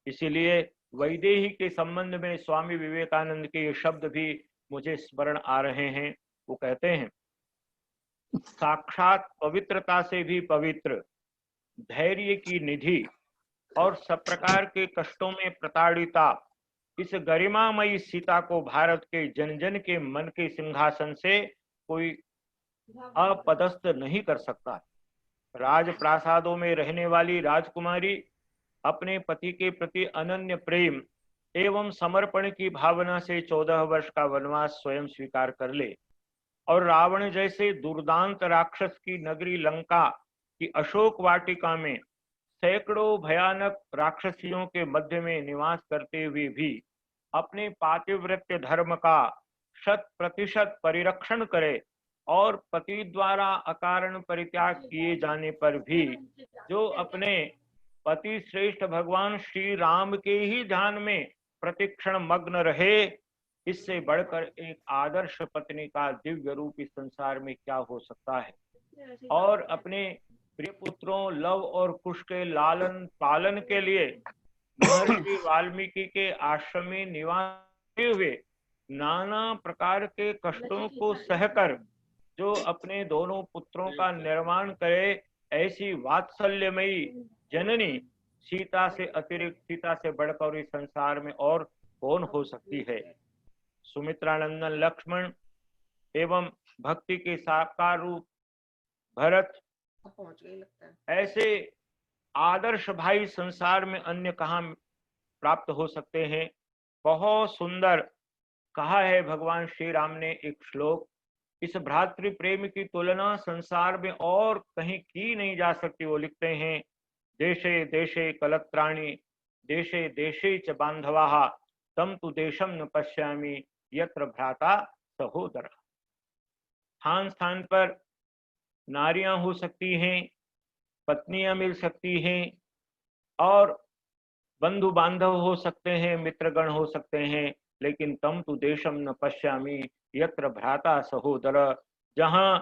इसीलिए वैदेही के संबंध में स्वामी विवेकानंद के ये शब्द भी मुझे स्मरण आ रहे हैं। वो कहते हैं, साक्षात पवित्रता से भी पवित्र, धैर्य की निधि और सब प्रकार के कष्टों में प्रताड़िता इस गरिमामयी सीता को भारत के जन जन के मन के सिंहासन से कोई अपदस्थ नहीं कर सकता। राजप्रासादों में रहने वाली राजकुमारी अपने पति के प्रति अनन्य प्रेम एवं समर्पण की भावना से 14 वर्ष का वनवास स्वयं स्वीकार कर ले और रावण जैसे दुर्दांत राक्षस की नगरी लंका की अशोक वाटिका में सैकड़ों भयानक राक्षसियों के मध्य में निवास करते हुए भी अपने पातिव्रत्य धर्म का 100% परिरक्षण करे और पति द्वारा अकारण परित्याग किए जाने पर भी जो अपने पति श्रेष्ठ भगवान श्री राम के ही ध्यान में प्रतिक्षण मग्न रहे, इससे बढ़कर एक आदर्श पत्नी का दिव्य रूप इस संसार में क्या हो सकता है। और अपने प्रिय पुत्रों लव और कुश के लालन पालन के लिए महर्षि वाल्मीकि के आश्रम में निवास करते हुए नाना प्रकार के कष्टों को सहकर जो अपने दोनों पुत्रों का निर्माण करे, ऐसी वात्सल्यमयी जननी सीता से अतिरिक्त, सीता से बढ़कर इस संसार में और कौन हो सकती है। सुमित्रानंदन लक्ष्मण एवं भक्ति के साकार रूप भरत, ऐसे आदर्श भाई संसार में अन्य कहाँ प्राप्त हो सकते हैं। बहुत सुंदर कहा है भगवान श्री राम ने एक श्लोक, इस भ्रातृ प्रेम की तुलना संसार में और कहीं की नहीं जा सकती। वो लिखते हैं, देशे देशे कलत्राणि देशे देशे च बांधवाः तम तु देशम न पश्यामि यत्र भ्राता सहोदर। स्थान स्थान पर नारियां हो सकती हैं, पत्नियां मिल सकती हैं और बंधु बांधव हो सकते हैं, मित्रगण हो सकते हैं, लेकिन तम तु देशम न पश्यामि यत्र भ्राता सहोदर, जहां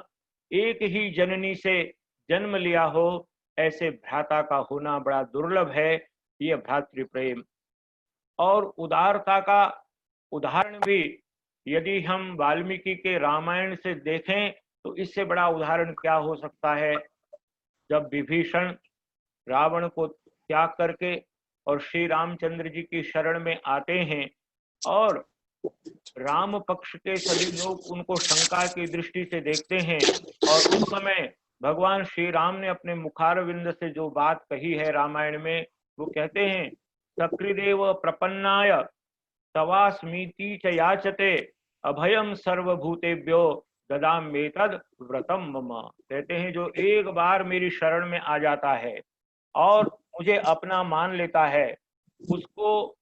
एक ही जननी से जन्म लिया हो ऐसे भ्राता का होना बड़ा दुर्लभ है। यह भ्रातृ प्रेम और उदारता का उदाहरण भी यदि हम वाल्मीकि के रामायण से देखें तो इससे बड़ा उदाहरण क्या हो सकता है। जब विभीषण रावण को त्याग करके और श्री रामचंद्र जी की शरण में आते हैं और राम पक्ष के सभी लोग उनको शंका की दृष्टि से देखते हैं, और उस समय भगवान श्री राम ने अपने मुखारविंद से जो बात कही है रामायण में, वो कहते हैं, सकृदेव प्रपन्नाय तवास्मीति च याचते अभयम सर्वभूतेभ्यो ददाम्येतद् व्रतम मम। कहते हैं, जो एक बार मेरी शरण में आ जाता है और मुझे अपना मान लेता है, उसको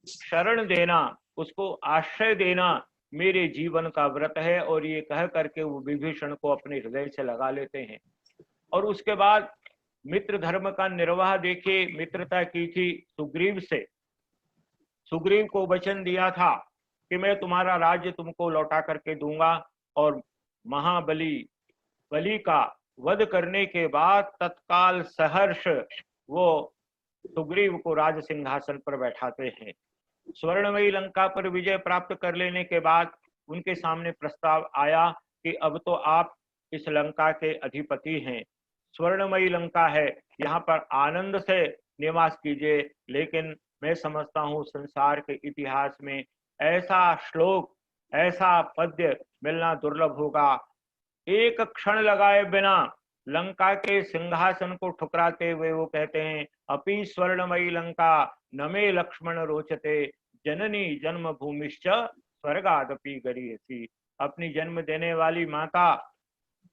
शरण देना, उसको आश्रय देना मेरे जीवन का व्रत है। और ये कह करके वो विभीषण को अपने हृदय से लगा लेते हैं। और उसके बाद मित्र धर्म का निर्वाह देखिए, मित्रता की थी सुग्रीव से। सुग्रीव को वचन दिया था कि मैं तुम्हारा राज्य तुमको लौटा करके दूंगा, और महाबली बलि का वध करने के बाद तत्काल सहर्ष वो सुग्रीव को राज सिंहासन पर बैठाते हैं। स्वर्णमयी लंका पर विजय प्राप्त कर लेने के बाद उनके सामने प्रस्ताव आया कि अब तो आप इस लंका के अधिपति हैं, स्वर्णमयी लंका है, यहाँ पर आनंद से निवास कीजिए। लेकिन मैं समझता हूँ संसार के इतिहास में ऐसा श्लोक, ऐसा पद्य मिलना दुर्लभ होगा। एक क्षण लगाए बिना लंका के सिंहासन को ठुकराते हुए वो कहते हैं, अपि स्वर्णमयी लंका न मे लक्ष्मण रोचते, जननी जन्म भूमिश्च स्वर्गादपि गरीयसी। अपनी जन्म देने वाली माता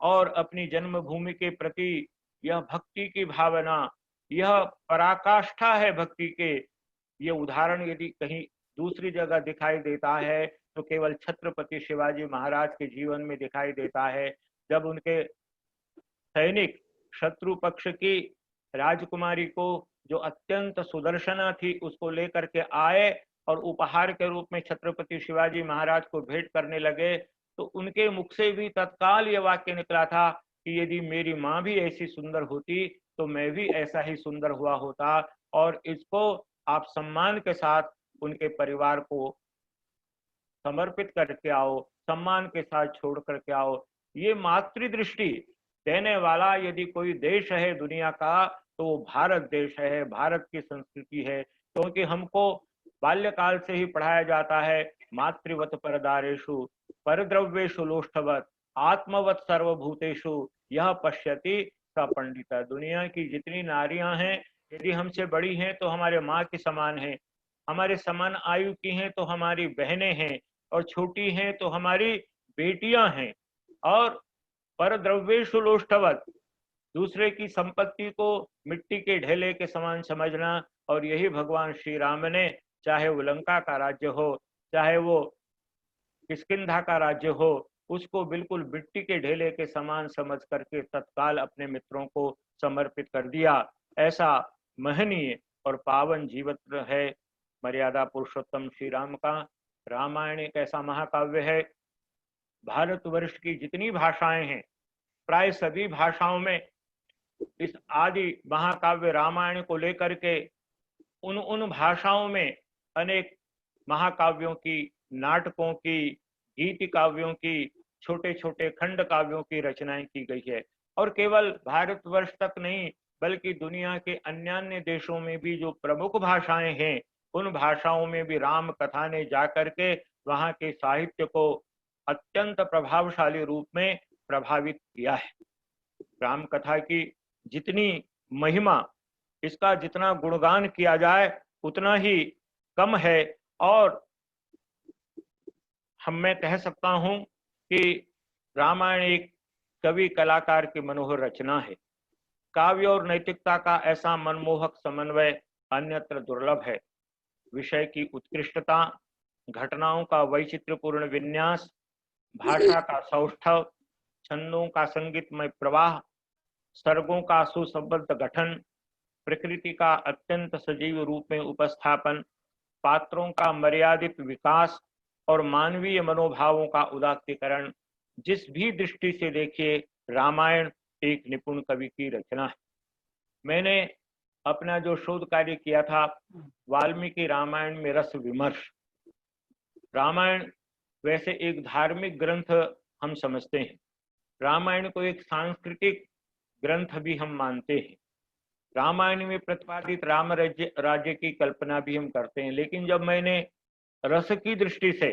और अपनी जन्मभूमि के प्रति यह भक्ति की भावना, यह पराकाष्ठा है भक्ति के। ये उदाहरण यदि कहीं दूसरी जगह दिखाई देता है तो केवल छत्रपति शिवाजी महाराज के जीवन में दिखाई देता है, जब उनके सैनिक शत्रु पक्ष की राजकुमारी को, जो अत्यंत सुदर्शना थी, उसको लेकर के आए और उपहार के रूप में छत्रपति शिवाजी महाराज को भेंट करने लगे, तो उनके मुख से भी तत्काल ये वाक्य निकला था कि यदि मेरी माँ भी ऐसी सुंदर होती तो मैं भी ऐसा ही सुंदर हुआ होता, और इसको आप सम्मान के साथ उनके परिवार को समर्पित करके आओ, सम्मान के साथ छोड़ करके आओ। ये मातृदृष्टि देने वाला यदि कोई देश है दुनिया का तो वो भारत देश है, भारत की संस्कृति है। क्योंकि हमको बाल्यकाल से ही पढ़ाया जाता है, मातृवत परदारेषु परद्रव्येषु लोष्ठवत आत्मवत सर्वभूतेषु यह पश्यति स पंडित। दुनिया की जितनी नारियां हैं, यदि हमसे बड़ी हैं तो हमारे माँ के समान हैं, हमारे समान आयु की हैं तो हमारी बहनें हैं, और छोटी हैं तो हमारी बेटियां हैं। और परद्रव्येषु लोष्ठवत, दूसरे की संपत्ति को मिट्टी के ढेले के समान समझना। और यही भगवान श्री राम ने, चाहे वो लंका का राज्य हो, चाहे वो किष्किंधा का राज्य हो, उसको बिल्कुल मिट्टी के ढेले के समान समझ करके तत्काल अपने मित्रों को समर्पित कर दिया। ऐसा महनीय और पावन जीवन है मर्यादा पुरुषोत्तम श्री राम का। रामायण एक ऐसा महाकाव्य है, भारतवर्ष की जितनी भाषाएं हैं प्राय सभी भाषाओं में इस आदि महाकाव्य रामायण को लेकर के उन उन भाषाओं में अनेक महाकाव्यों की, नाटकों की, गीति काव्यों की, छोटे छोटे खंड काव्यों की रचनाएं की गई है। और केवल भारतवर्ष तक नहीं, बल्कि दुनिया के अन्य देशों में भी जो प्रमुख भाषाएं हैं, उन भाषाओं में भी राम कथा ने जाकर के वहाँ के साहित्य को अत्यंत प्रभावशाली रूप में प्रभावित किया है। राम कथा की जितनी महिमा, इसका जितना गुणगान किया जाए उतना ही कम है। और मैं कह सकता हूं कि रामायण एक कवि कलाकार की मनोहर रचना है। काव्य और नैतिकता का ऐसा मनमोहक समन्वय अन्यत्र दुर्लभ है। विषय की उत्कृष्टता, घटनाओं का वैचित्र्यपूर्ण विन्यास, भाषा का सौष्ठव, छंदों का संगीतमय प्रवाह, सर्गों का सुसंबद्ध गठन, प्रकृति का अत्यंत सजीव रूप में उपस्थापन, पात्रों का मर्यादित विकास और मानवीय मनोभावों का उदात्तीकरण, जिस भी दृष्टि से देखिए रामायण एक निपुण कवि की रचना है। मैंने अपना जो शोध कार्य किया था वाल्मीकि रामायण में रस विमर्श। रामायण वैसे एक धार्मिक ग्रंथ हम समझते हैं, रामायण को एक सांस्कृतिक ग्रंथ भी हम मानते हैं, रामायण में प्रतिपादित राम राज्य की कल्पना भी हम करते हैं। लेकिन जब मैंने रस की दृष्टि से,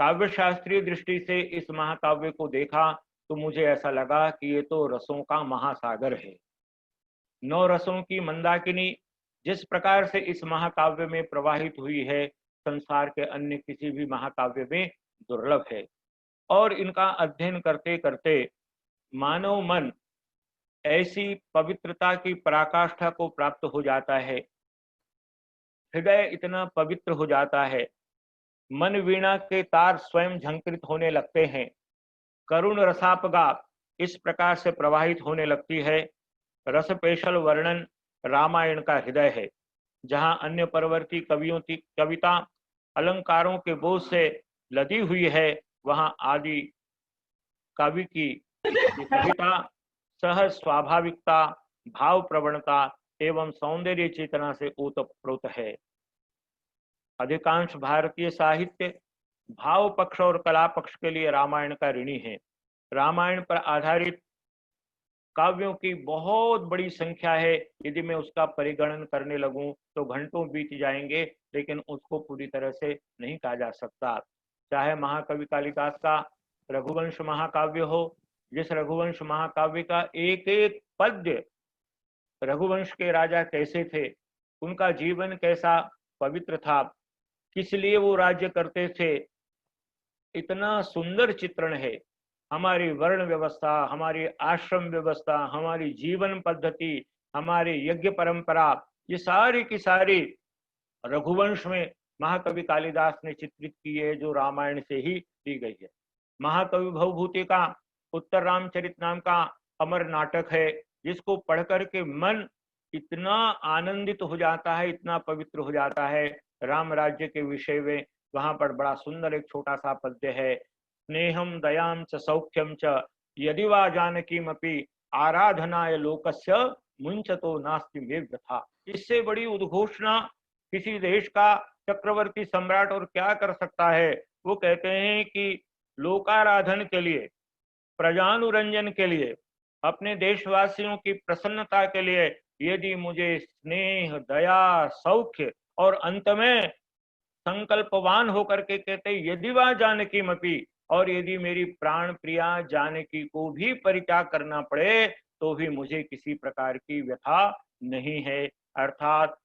काव्य शास्त्रीय दृष्टि से इस महाकाव्य को देखा तो मुझे ऐसा लगा कि ये तो रसों का महासागर है। 9 रसों की मंदाकिनी जिस प्रकार से इस महाकाव्य में प्रवाहित हुई है, संसार के अन्य किसी भी महाकाव्य में दुर्लभ है। और इनका अध्ययन करते करते मानव मन ऐसी पवित्रता की पराकाष्ठा को प्राप्त हो जाता है, हृदय इतना पवित्र हो जाता है, मन वीणा के तार स्वयं झंकृत होने लगते हैं, करुण रसापगा इस प्रकार से प्रवाहित होने लगती है। रस पेशल वर्णन रामायण का हृदय है, जहाँ अन्य परवर्ती कवियों की कविता अलंकारों के बोझ से लदी हुई है, वहाँ आदि कवि की कविता सहज स्वाभाविकता, भाव प्रवणता एवं सौंदर्य चेतना से ओतप्रोत है। अधिकांश भारतीय साहित्य भाव पक्ष और कला पक्ष के लिए रामायण का ऋणी है। रामायण पर आधारित काव्यों की बहुत बड़ी संख्या है, यदि मैं उसका परिगणन करने लगूं तो घंटों बीत जाएंगे, लेकिन उसको पूरी तरह से नहीं कहा जा सकता। चाहे महाकवि कालिदास का रघुवंश महाकाव्य हो, जिस रघुवंश महाकाव्य का एक एक पद्य, रघुवंश के राजा कैसे थे, उनका जीवन कैसा पवित्र था, किस लिए वो राज्य करते थे, इतना सुंदर चित्रण है। हमारी वर्ण व्यवस्था, हमारी आश्रम व्यवस्था, हमारी जीवन पद्धति, हमारी यज्ञ परंपरा, ये सारी की सारी रघुवंश में महाकवि कालिदास ने चित्रित की है, जो रामायण से ही दी गई है। महाकवि भवभूति का उत्तर रामचरित नाम का अमर नाटक है, जिसको पढ़ करके मन इतना आनंदित हो जाता है, इतना पवित्र हो जाता है राम राज्य के विषय में। वहां पर बड़ा सुंदर एक छोटा सा पद्य है, स्नेहम दयाम च सौख्यम च यदि वा जानकीमपि आराधनाय लोकस्य मुंचतो नास्ति मे व्यथा। इससे बड़ी उद्घोषणा किसी देश का चक्रवर्ती सम्राट और क्या कर सकता है। वो कहते हैं कि लोकाराधन के लिए, प्रजानुरंजन के लिए, अपने देशवासियों की प्रसन्नता के लिए यदि मुझे स्नेह, दया, सौख्य और अंत में संकल्पवान होकर के कहते यदि वह जानकी मपी, और यदि मेरी प्राण प्रिया जानकी को भी परित्याग करना पड़े तो भी मुझे किसी प्रकार की व्यथा नहीं है। अर्थात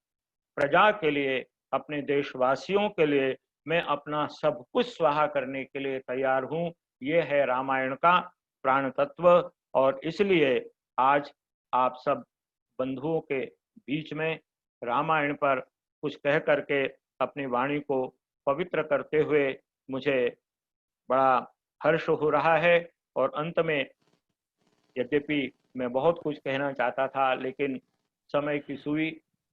प्रजा के लिए, अपने देशवासियों के लिए मैं अपना सब कुछ स्वाहा करने के लिए तैयार हूँ। ये है रामायण का प्राण तत्व। और इसलिए आज आप सब बंधुओं के बीच में रामायण पर कुछ कह करके अपनी वाणी को पवित्र करते हुए मुझे बड़ा हर्ष हो रहा है। और अंत में, यद्यपि मैं बहुत कुछ कहना चाहता था, लेकिन समय की सुई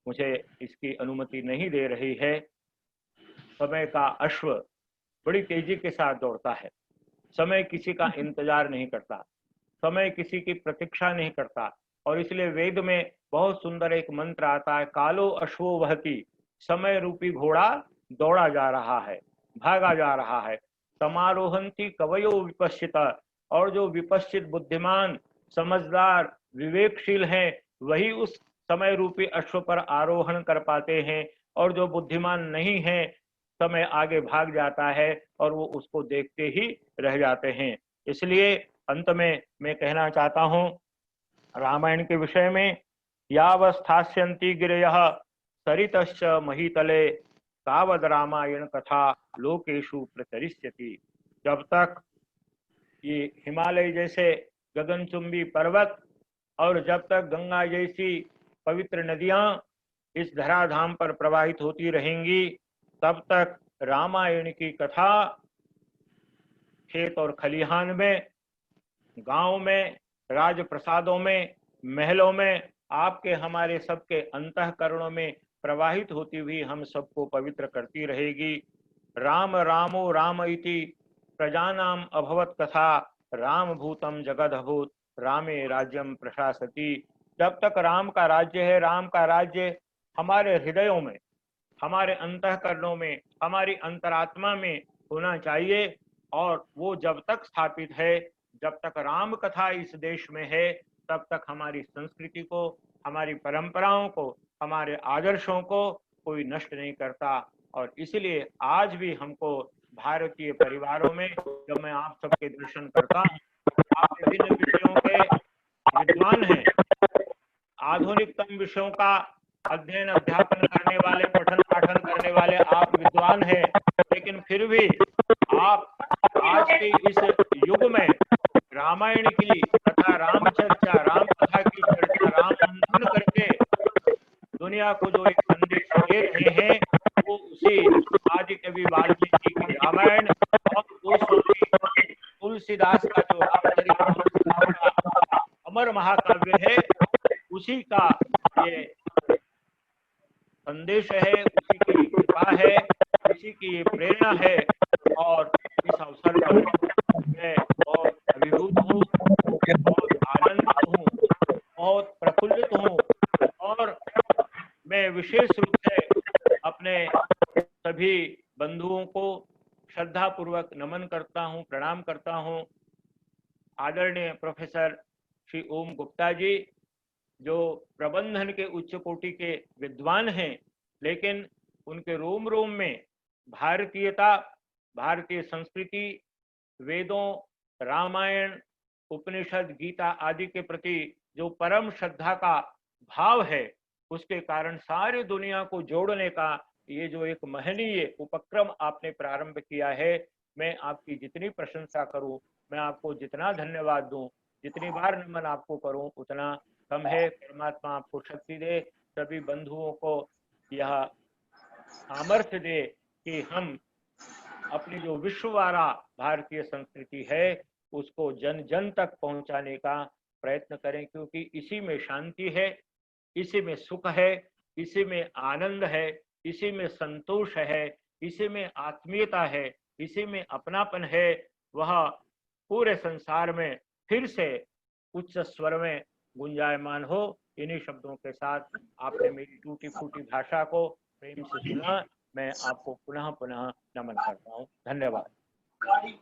मुझे इसकी अनुमति नहीं दे रही है। समय का अश्व बड़ी तेजी के साथ दौड़ता है, समय किसी का इंतजार नहीं करता, समय किसी की प्रतीक्षा नहीं करता। और इसलिए वेद में बहुत सुंदर एक मंत्र आता है, कालो अश्वो वहति, समय रूपी घोड़ा दौड़ा जा रहा है, भागा जा रहा है। समारोहंती कवयो विपश्चित, और जो विपश्चित बुद्धिमान, समझदार, विवेकशील हैं, वही उस समय रूपी अश्व पर आरोहण कर पाते हैं। और जो बुद्धिमान नहीं है, समय आगे भाग जाता है और वो उसको देखते ही रह जाते हैं। इसलिए अंत में मैं कहना चाहता हूँ रामायण के विषय में, यावस्थास्यन्ति गिरयः सरितश्च महीतले तावद रामायण कथा लोकेशु प्रचरिष्यति। जब तक ये हिमालय जैसे गगनचुंबी पर्वत और जब तक गंगा जैसी पवित्र नदियां इस धराधाम पर प्रवाहित होती रहेंगी, तब तक रामायण की कथा खेत और खलिहान में, गांव में, राजप्रसादों में, महलों में, आपके हमारे सबके अंतःकरणों में प्रवाहित होती हुई हम सबको पवित्र करती रहेगी। राम रामो राम इति प्रजानाम अभवत कथा, राम भूतम जगदभूत रामे राज्यम प्रशासति। जब तक राम का राज्य है, राम का राज्य हमारे हृदयों में, हमारे अंतःकरणों में, हमारी अंतरात्मा में होना चाहिए। और वो जब तक स्थापित है, जब तक राम कथा इस देश में है, तब तक हमारी संस्कृति को, हमारी परंपराओं को, हमारे आदर्शों को कोई नष्ट नहीं करता। और इसलिए आज भी हमको भारतीय परिवारों में, जब मैं आप सबके दर्शन करता हूँ, आप विभिन्न विषयों के विद्वान हैं, आधुनिकतम विषयों का अध्ययन अध्यापन करने वाले, पठन पाठन करने वाले आप विद्वान हैं, लेकिन फिर भी आप आज के इस युग में रामायण की तथा राम चर्चा, राम कथा की चर्चा, राम मंथन करके दुनिया को जो एक संदेश दे रहे हैं, वो उसी आदि कवि वाल्मीकि की रामायण और गोस्वामी तुलसीदास का जो रामचरितमानस नाम का अमर महाकाव्य है, उसी का ये संदेश है, उसी की कृपा है, उसी की ये प्रेरणा है। और इस अवसर पर मैं बहुत अभिभूत हूँ, बहुत आनंदित हूँ, बहुत प्रफुल्लित हूँ। और मैं विशेष रूप से अपने सभी बंधुओं को श्रद्धा पूर्वक नमन करता हूँ, प्रणाम करता हूँ। आदरणीय प्रोफेसर श्री ओम गुप्ता जी, जो प्रबंधन के उच्च कोटि के विद्वान हैं, लेकिन उनके रोम रोम में भारतीयता, भारतीय संस्कृति, वेदों, रामायण उपनिषद, गीता आदि के प्रति जो परम श्रद्धा का भाव है, उसके कारण सारी दुनिया को जोड़ने का ये जो एक महनीय उपक्रम आपने प्रारंभ किया है, मैं आपकी जितनी प्रशंसा करूं, मैं आपको जितना धन्यवाद दूं, जितनी बार नमन आपको करूं, उतना कम है। परमात्मा आपको शक्ति दे, सभी बंधुओं को यह सामर्थ्य दे कि हम अपनी जो विश्ववारा भारतीय संस्कृति है उसको जन जन तक पहुंचाने का प्रयत्न करें, क्योंकि इसी में शांति है, इसी में सुख है, इसी में आनंद है, इसी में संतोष है, इसी में आत्मीयता है, इसी में अपनापन है। वह पूरे संसार में फिर से उच्च स्वर में गुंजायमान हो। इन्हीं शब्दों के साथ आपने मेरी टूटी फूटी भाषा को प्रेम से सुना। मैं आपको पुनः पुनः नमन करता हूँ। धन्यवाद।